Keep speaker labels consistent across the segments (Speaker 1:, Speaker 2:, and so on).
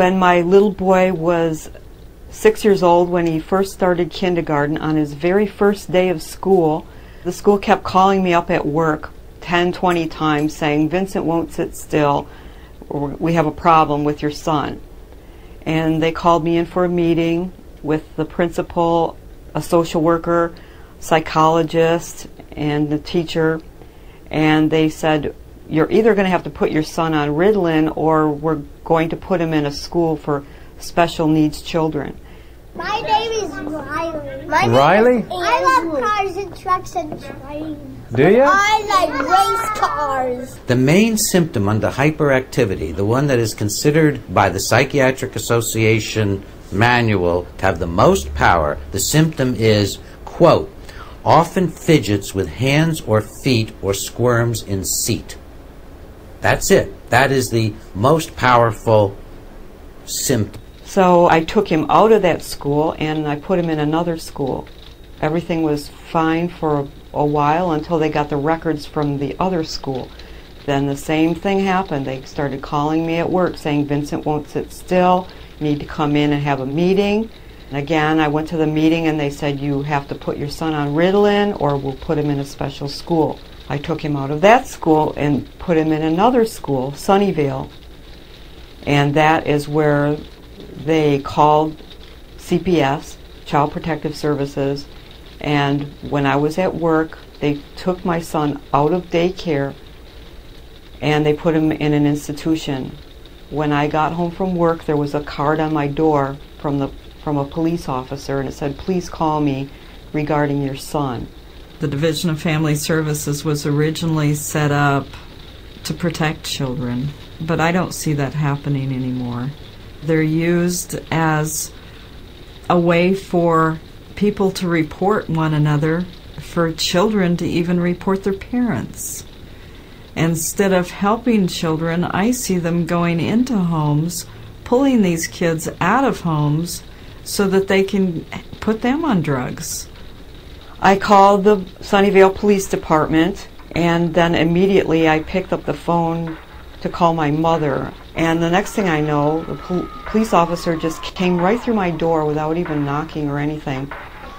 Speaker 1: When my little boy was 6 years old, when he first started kindergarten, on his very first day of school, the school kept calling me up at work 10, 20 times saying, "Vincent won't sit still, or we have a problem with your son." And they called me in for a meeting with the principal, a social worker, psychologist, and the teacher, and they said, "You're either going to have to put your son on Ritalin or we're going to put him in a school for special needs children."
Speaker 2: My name is Riley.
Speaker 3: Riley?
Speaker 2: I love cars and trucks and trains.
Speaker 3: Do you?
Speaker 2: I like race cars.
Speaker 4: The main symptom under hyperactivity, the one that is considered by the Psychiatric Association manual to have the most power, the symptom is, quote, often fidgets with hands or feet or squirms in seat. That's it. That is the most powerful symptom.
Speaker 1: So I took him out of that school and I put him in another school. Everything was fine for a while until they got the records from the other school. Then the same thing happened. They started calling me at work saying, "Vincent won't sit still, you need to come in and have a meeting." And again, I went to the meeting and they said, "You have to put your son on Ritalin or we'll put him in a special school." I took him out of that school and put him in another school, Sunnyvale. And that is where they called CPS, Child Protective Services, and when I was at work, they took my son out of daycare and they put him in an institution. When I got home from work, there was a card on my door from a police officer, and it said, "Please call me regarding your son."
Speaker 5: The Division of Family Services was originally set up to protect children, but I don't see that happening anymore. They're used as a way for people to report one another, for children to even report their parents. Instead of helping children, I see them going into homes, pulling these kids out of homes so that they can put them on drugs.
Speaker 1: I called the Sunnyvale Police Department, and then immediately I picked up the phone to call my mother. And the next thing I know, the police officer just came right through my door without even knocking or anything.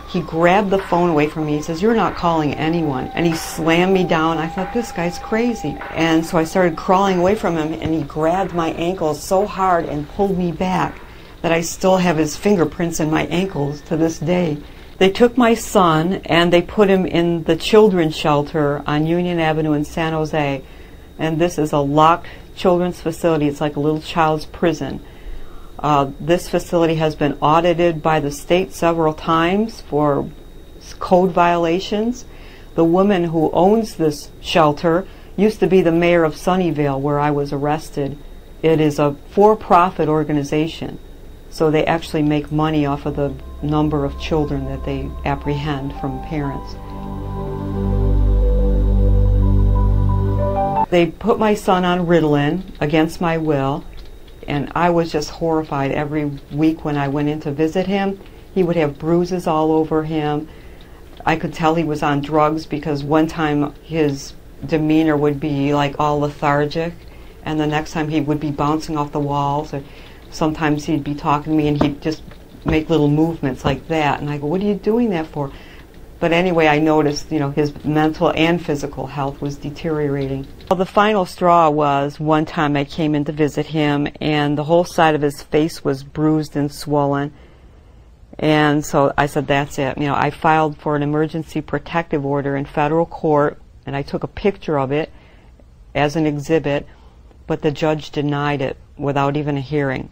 Speaker 1: He grabbed the phone away from me. He says, "You're not calling anyone." And he slammed me down. I thought, this guy's crazy. And so I started crawling away from him, and he grabbed my ankles so hard and pulled me back that I still have his fingerprints in my ankles to this day. They took my son and they put him in the children's shelter on Union Avenue in San Jose. And this is a locked children's facility. It's like a little child's prison. This facility has been audited by the state several times for code violations. The woman who owns this shelter used to be the mayor of Sunnyvale, where I was arrested. It is a for-profit organization, so they actually make money off of the number of children that they apprehend from parents. They put my son on Ritalin against my will, and I was just horrified. Every week when I went in to visit him, he would have bruises all over him. I could tell he was on drugs because one time his demeanor would be like all lethargic, and the next time he would be bouncing off the walls, or sometimes he'd be talking to me and he'd just make little movements like that, and I go, "What are you doing that for?" But anyway, I noticed, his mental and physical health was deteriorating. Well, the final straw was one time I came in to visit him, and the whole side of his face was bruised and swollen. And so I said, that's it. I filed for an emergency protective order in federal court, and I took a picture of it as an exhibit, but the judge denied it without even a hearing.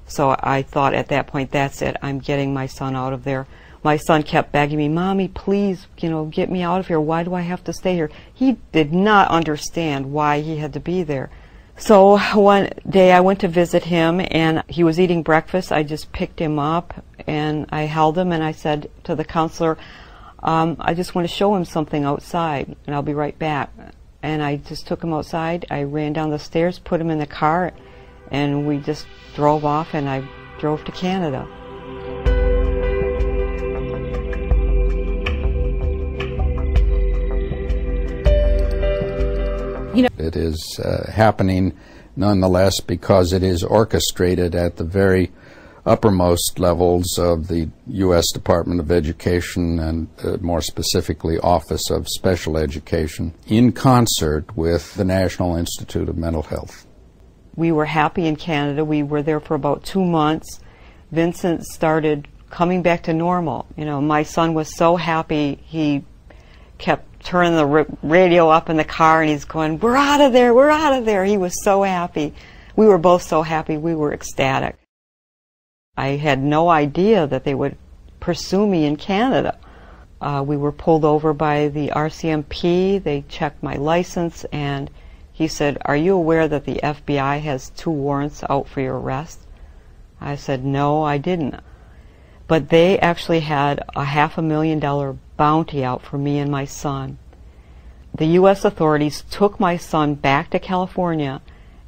Speaker 1: So I thought at that point, that's it. I'm getting my son out of there. My son kept begging me, "Mommy, please, get me out of here. Why do I have to stay here?" He did not understand why he had to be there. So one day I went to visit him, and he was eating breakfast. I just picked him up, and I held him, and I said to the counselor, I just want to show him something outside, and I'll be right back. And I just took him outside. I ran down the stairs, put him in the car, and we just drove off, and I drove to Canada.
Speaker 6: It is happening
Speaker 3: nonetheless, because it is orchestrated at the very uppermost levels of the U.S. Department of Education and more specifically Office of Special Education, in concert with the National Institute of Mental Health.
Speaker 1: We were happy in Canada. We were there for about 2 months. Vincent started coming back to normal. You know, my son was so happy. He kept turning the radio up in the car and he's going, "We're out of there, we're out of there." He was so happy. We were both so happy. We were ecstatic. I had no idea that they would pursue me in Canada. We were pulled over by the RCMP. They checked my license and he said, "Are you aware that the FBI has 2 warrants out for your arrest?" I said, "No, I didn't." But they actually had a $500,000 bounty out for me and my son. The U.S. authorities took my son back to California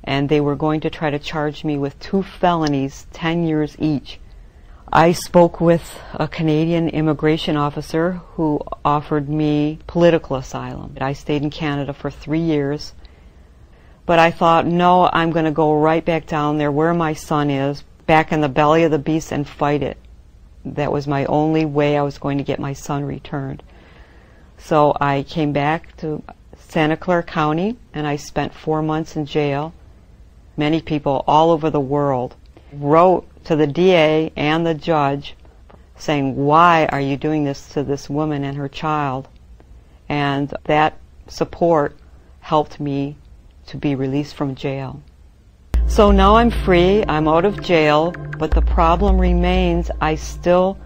Speaker 1: and they were going to try to charge me with 2 felonies, 10 years each. I spoke with a Canadian immigration officer who offered me political asylum. I stayed in Canada for 3 years. But I thought, no, I'm going to go right back down there where my son is, back in the belly of the beast and fight it. That was my only way I was going to get my son returned. So I came back to Santa Clara County and I spent 4 months in jail. Many people all over the world wrote to the DA and the judge saying, "Why are you doing this to this woman and her child?" And that support helped me to be released from jail. So now I'm free, I'm out of jail, but the problem remains. I still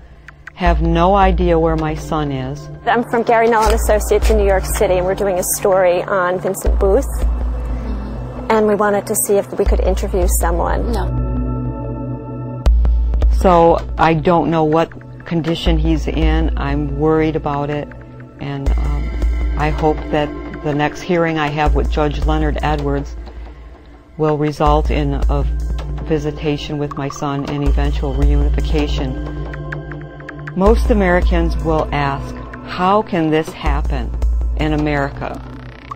Speaker 1: have no idea where my son is.
Speaker 6: I'm from Gary Null & Associates in New York City, and we're doing a story on Vincent Booth. And we wanted to see if we could interview someone.
Speaker 2: No.
Speaker 1: So I don't know what condition he's in. I'm worried about it. And I hope that the next hearing I have with Judge Leonard Edwards will result in a visitation with my son and eventual reunification. Most Americans will ask, how can this happen in America?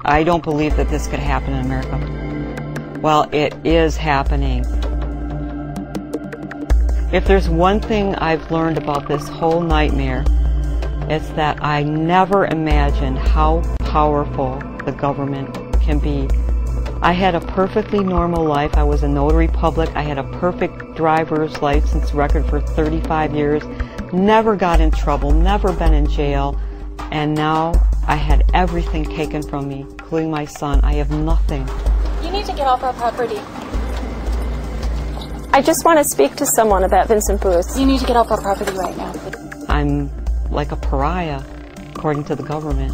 Speaker 1: I don't believe that this could happen in America. Well, it is happening. If there's one thing I've learned about this whole nightmare, it's that I never imagined how powerful the government can be. I had a perfectly normal life. I was a notary public. I had a perfect driver's license record for 35 years. Never got in trouble, never been in jail. And now I had everything taken from me, including my son. I have nothing.
Speaker 7: You need to get off our property.
Speaker 6: I just want to speak to someone about Vincent Booth.
Speaker 7: You need to get off our property right now.
Speaker 1: I'm like a pariah, according to the government.